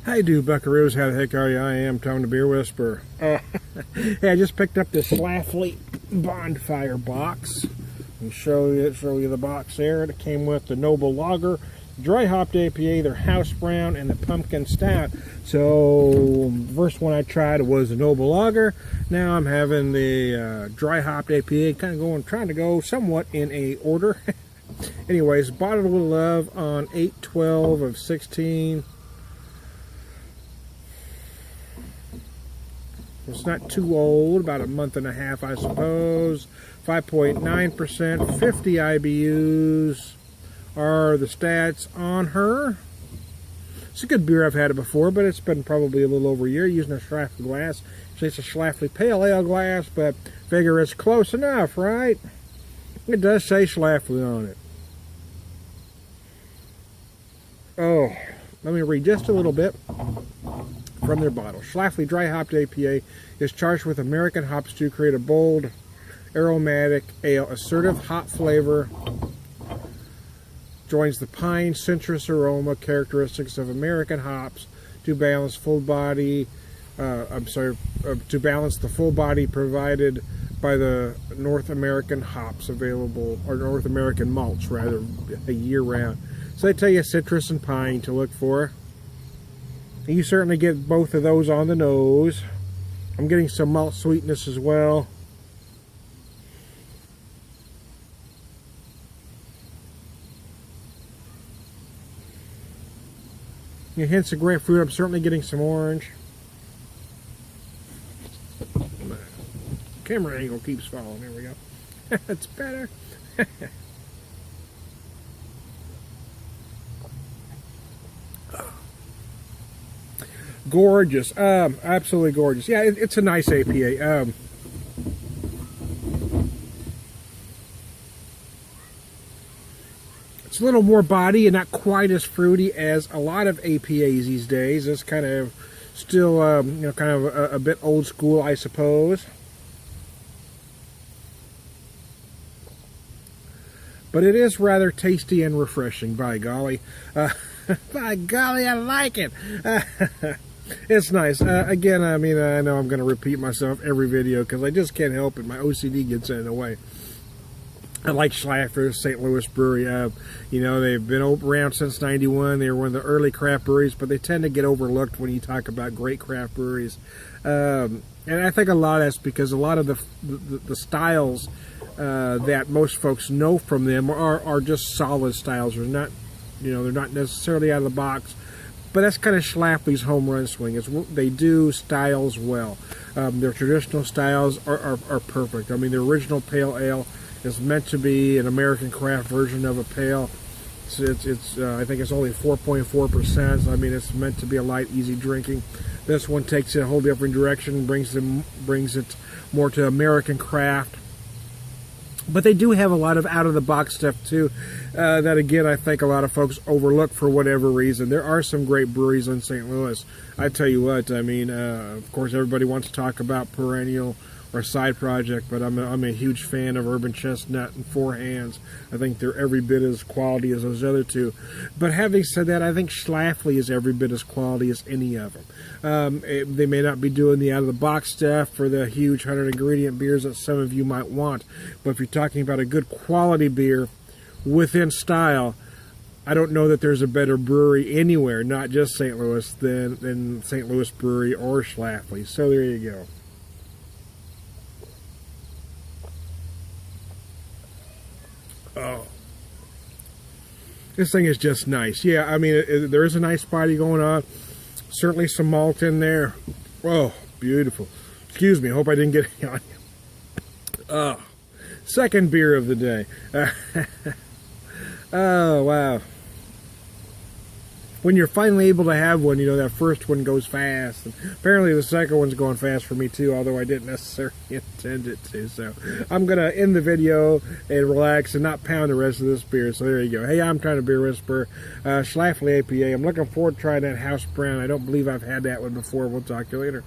How you do, buckaroos? How the heck are you? I am Tom the Beer Whisperer. Hey, I just picked up this Schlafly Bonfire Box. And show you the box there. It came with the Noble Lager, dry hopped APA, their House Brown, and the Pumpkin Stout. So, first one I tried was the Noble Lager. Now I'm having the dry hopped APA, trying to go somewhat in a order. Anyways, bought it a little love on 8/12 of 16. It's not too old, about a month and a half, I suppose. 5.9%, 50 IBUs are the stats on her. It's a good beer. I've had it before, but it's been probably a little over a year using a Schlafly glass. It's a Schlafly Pale Ale glass, but figure it's close enough, right? It does say Schlafly on it. Oh, let me read just a little bit from their bottle. Schlafly Dry Hopped APA is charged with American hops to create a bold, aromatic ale. Assertive hop flavor joins the pine citrus aroma characteristics of American hops to balance to balance the full body provided by the North American hops available, or North American malts rather, a year round. So they tell you citrus and pine to look for. You certainly get both of those on the nose. I'm getting some malt sweetness as well. Hints of grapefruit. I'm certainly getting some orange. Camera angle keeps falling. There we go. That's better. Gorgeous. Absolutely gorgeous. Yeah, it's a nice APA. It's a little more body and not quite as fruity as a lot of APAs these days. It's kind of still, kind of a bit old school, I suppose. But it is rather tasty and refreshing, by golly. By golly, I like it. It's nice. Again, I mean, I know I'm going to repeat myself every video because I just can't help it. My OCD gets in the way. I like Schlafly, St. Louis brewery. They've been around since '91. They were one of the early craft breweries, but they tend to get overlooked when you talk about great craft breweries. And I think a lot of that's because a lot of the styles that most folks know from them are just solid styles. They're not, they're not necessarily out of the box. But that's kind of Schlafly's home run swing. They do styles well. Their traditional styles are perfect. I mean, the original pale ale is meant to be an American craft version of a pale. I think it's only 4.4%. I mean, it's meant to be a light, easy drinking. This one takes it a whole different direction, brings it more to American craft. But they do have a lot of out-of-the-box stuff, too, that, again, I think a lot of folks overlook for whatever reason. There are some great breweries in St. Louis. I tell you what, I mean, of course, everybody wants to talk about Perennial or Side Project, but I'm a huge fan of Urban Chestnut and Four Hands. I think they're every bit as quality as those other two. But having said that, I think Schlafly is every bit as quality as any of them. They may not be doing the out-of-the-box stuff for the huge 100-ingredient beers that some of you might want, but if you're talking about a good quality beer within style, I don't know that there's a better brewery anywhere, not just St. Louis, than St. Louis Brewery or Schlafly. So there you go. Oh, this thing is just nice. Yeah, I mean, there is a nice body going on. Certainly some malt in there. Oh, beautiful. Excuse me, I hope I didn't get any on you. Oh, second beer of the day. Oh, wow. When you're finally able to have one, that first one goes fast. And apparently the second one's going fast for me too, although I didn't necessarily intend it to. So I'm going to end the video and relax and not pound the rest of this beer. So there you go. Hey, I'm trying to Beer Whisperer. Schlafly APA. I'm looking forward to trying that House Brown. I don't believe I've had that one before. We'll talk to you later.